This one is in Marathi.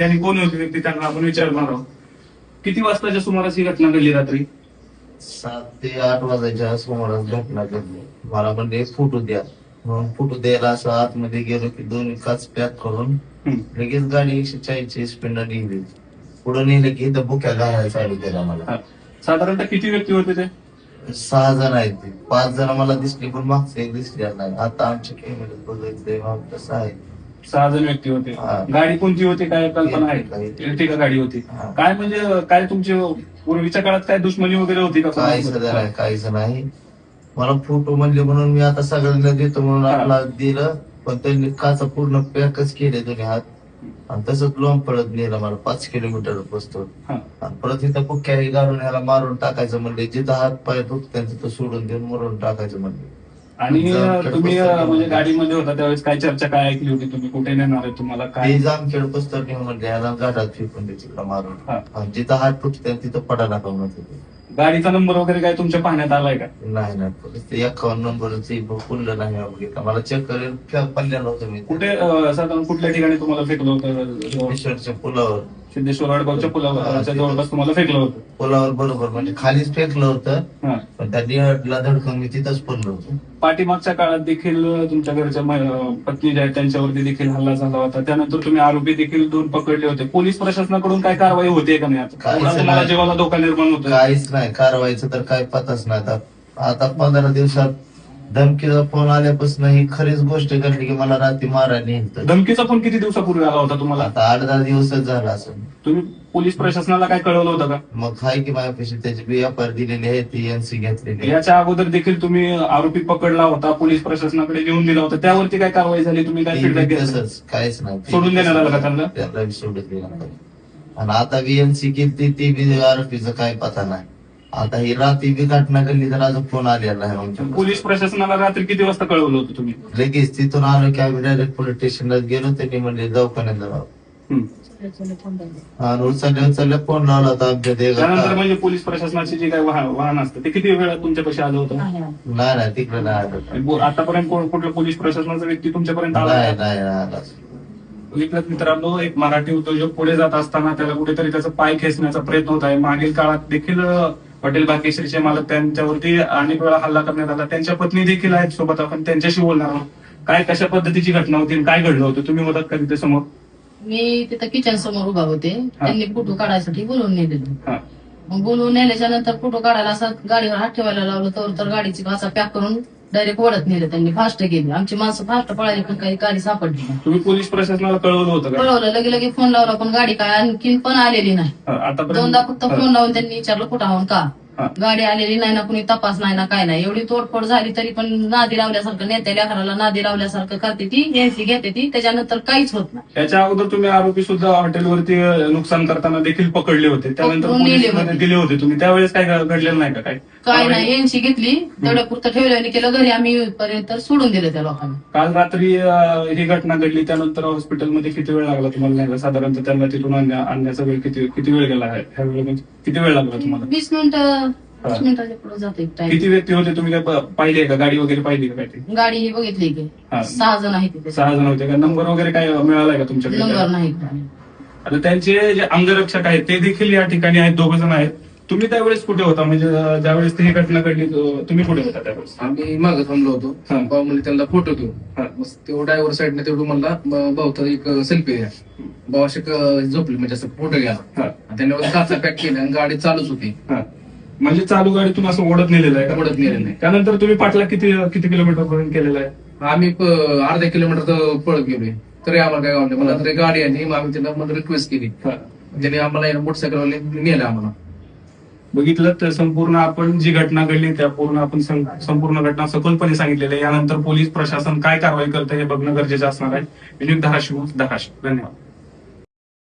त्यांनी कोण होती व्यक्ती त्यांना आपण विचारणार आहोत. किती वाजताच्या सुमारास ही घटना घडली रात्री? 7 ते 8 वाजायच्या सुमारास घटना घडली. मला म्हणजे फोटो द्या म्हणून फोटो द्यायला असं आतमध्ये गेलो की दोन्ही काच पॅक करून लगेच गाडी 140 स्पीडनं निघली. पुढे नेलं की इथं बुक्या घालायला चालू केला मला. साधारणतः किती व्यक्ती होते ते? 6 जण आहेत ते. 5 जण मला दिसली पण मागचे एक दिसले नाही. आता आमच्या कॅमेऱ्यात बघायचंय कसं आहे. 6 जण व्यक्ती होते. गाडी कोणती होती काय कल्पना आहे? इर्टिगा गाडी होती. काय म्हणजे काय तुमची पूर्वीच्या काळात काय दुश्मनी वगैरे होती का? काहीच नाही. मला फोटो म्हणले म्हणून मी आता सगळ्यांना देतो म्हणून आपला दिलं, पण त्यांनी काचा पूर्ण पॅकच केले दोन्ही हात आणि तसंच लोंब पडत नेलं मला 5 किलोमीटर बसतो. आणि परत इथं बुक्याही घालून ह्याला मारून टाकायचं म्हणले. जिथं हात पाय दुखतात तिथं सोडून देऊन मरून टाकायचं म्हणले. आणि तुम्ही म्हणजे गाडीमध्ये होता त्यावेळेस काय चर्चा काय ऐकली होती? तुम्ही कुठे नेणार आहे तुम्हाला काय? जामखेड पुस्तक नेऊन म्हणले ह्याला गाठात फिरकून तिकडं मारून जिथं हात तुटते तिथं पडायला का म्हणत. गाडीचा नंबर वगैरे काय तुमच्या पाहण्यात आलाय का? नाही 51 नंबरची पुढलं नाही बघितलं. मला चेक करेल पडलेलं होतं मी. कुठे साधारण कुठल्या ठिकाणी तुम्हाला फेकलं होतं? सिद्धेश्वरच्या पुलावर, सिद्धेश्वर आडगावच्या पुलावर जवळपास तुम्हाला फेकलं होतं? पुलावर बरोबर म्हणजे खालीच फेकलं होतं पण त्या डिअरला धडकून मी तिथंच पडलो होतो. पाठीमागच्या काळात देखील तुमच्या घरच्या पत्नी ज्या आहेत त्यांच्यावरती देखील हल्ला झाला होता. त्यानंतर तुम्ही आरोपी देखील 2 पकडले होते. पोलीस प्रशासनाकडून काय कारवाई होते का नाही? तुम्हाला जेव्हा धोका निर्माण होतो? काहीच नाही. कारवाईचं तर काय पताच नाही. आता 15 दिवसात धमकीचा फोन आल्यापासून ही खरीच गोष्ट घडली की मला रात्री मारायला नेलं. धमकीचा फोन किती दिवसापूर्वी आला होता तुम्हाला? आता 8-10 दिवसच झाला असं. तुम्ही पोलीस प्रशासनाला काय कळवलं होतं का? मग हाय की माझ्यापाशी त्याची BFR दिलेली आहे, ती NC घेतलेली. याच्या अगोदर देखील तुम्ही आरोपी पकडला होता, पोलीस प्रशासनाकडे घेऊन दिला होता, त्यावरती काय कारवाई झाली? तुम्ही काय फीडबॅक घेतला? काहीच नाही. सोडून देण्यात आलं का त्यांना? त्याला सोडून देण्यात आलं. आणि आता VNC केली ती बी आरोपीचं काय पता नाही. आता ही रात्री बी घटना घडली तर अजून फोन आलेला आहे. पोलीस प्रशासनाला रात्री किती वाजता कळवलं होतं तुम्ही? लगेच तिथून आलो की आम्ही डायरेक्ट पोलीस स्टेशनला गेलो. त्यांनी म्हणले दवाखान्यात जाऊ. उचलल्या फोन लावला होता आमच्या. त्यानंतर म्हणजे पोलीस प्रशासनाचे जे काही वाहन असतं ते किती वेळा तुमच्यापाशी आलं होतं? नाही तिकडे नाही आलं. आतापर्यंत कुठलं पोलीस प्रशासनाचा व्यक्ती तुमच्यापर्यंत नाही. मित्रांनो, एक मराठी उद्योजक पुढे जात असताना त्याला कुठेतरी त्याचा पाय खेचण्याचा प्रयत्न होत आहे. मागील काळात देखील हॉटेल भाग्यश्रीचे मालक त्यांच्यावरती अनेक वेळा हल्ला करण्यात आला. त्यांच्या पत्नी देखील आहेत सोबत. आपण त्यांच्याशी बोलणार आहोत. काय कशा पद्धतीची घटना होती, काय घडलं होतं? तुम्ही मदत का तिथे समोर? मी तिथं किचन समोर उभा होते. त्यांनी फोटो काढायसाठी बोलवून नेलेलं. मग बोलवून नेल्याच्या नंतर फोटो काढायला असं गाडीवर हात ठेवायला लावलं तर गाडीची काचा पॅक करून डायरेक्ट ओढत नेलं. त्यांनी फास्ट गेली. आमची माणसं फास्ट पळाली पण काही गाडी सापडली नाही. तुम्ही पोलीस प्रशासनाला कळवलं होतं? कळवलं. लगे फोन लावला पण गाडी काय आणखी पण आलेली नाही. दोनदा फक्त फोन लावून त्यांनी विचारलं कुठं आहोत का. गाडी आलेली नाही ना, कुणी तपास नाही ना, काय नाही. एवढी तोडफोड झाली तरी पण नादी लावल्यासारखं, नेत्या लेकराला नादी लावल्यासारखं करते ती. NC घेते ती. त्याच्यानंतर काहीच होत नाही. त्याच्या अगोदर तुम्ही आरोपी सुद्धा हॉटेलवरती नुकसान करताना देखील पकडले होते. त्यानंतर पोलिसांमध्ये दिले होते तुम्ही. त्यावेळेस काय घडलेलं नाही का? काय नाही. NC घेतली. तेवढ्या पुरतं ठेवलं केलं घरी. आम्ही पर्यंत सोडून दिलं त्या लोकांना. काल रात्री ही घटना घडली. त्यानंतर हॉस्पिटलमध्ये किती वेळ लागला तुम्हाला न्यायला? साधारणतः त्यांना तिथून आणण्याचा वेळ किती वेळ गेला आहे? ह्या वेळेमध्ये किती वेळ लागला तुम्हाला? 20 मिनिटं 5 मिनिटाच्या पुढे जाते. किती व्यक्ती होते? तुम्ही काय पाहिले का? गाडी वगैरे पाहिली का? काय गाडी ही बघितली की 6 जण आहेत तिथे. 6 जण होते का? नंबर वगैरे काय मिळालाय का तुमच्याकडे? नंबर नाही. आता त्यांचे जे अंगरक्षक आहेत ते देखील या ठिकाणी आहेत. 2 जण आहेत. तुम्ही त्यावेळेस कुठे होता? म्हणजे ज्यावेळेस ही घटना घडली तुम्ही कुठे होता त्यावेळेस? आम्ही मागे थांबलो होतो. भाऊ म्हणजे त्यांना फोटो देऊ. तेवढं ड्रायव्हर साईडने तेवढं म्हणला भाऊ एक सेल्फी द्या. भाऊ असे झोपले म्हणजे असं फोटो घ्या. त्यांनी काचा पॅक केला आणि गाडी चालूच होती. म्हणजे चालू गाडीतून असं ओढत नेलेलं आहे? ओढत नेलेलं नाही. त्यानंतर तुम्ही पाटला किती किलोमीटर पर्यंत केलेला आहे? आम्ही अर्धा किलोमीटर तर पळत गेलोय. तरी आम्हाला काय वाटलं. मला तरी गाडी आली. आम्ही त्यांना रिक्वेस्ट केली. त्यांनी आम्हाला मोटरसायकलवाले नेलं आम्हाला. बघितलं तर संपूर्ण आपण जी घटना घडली त्या आपण संपूर्ण घटना सखोलपणे सांगितलेली आहे. यानंतर पोलीस प्रशासन काय कारवाई करतं हे बघणं गरजेचं असणार आहे. विनियोग धाराशिव. धन्यवाद.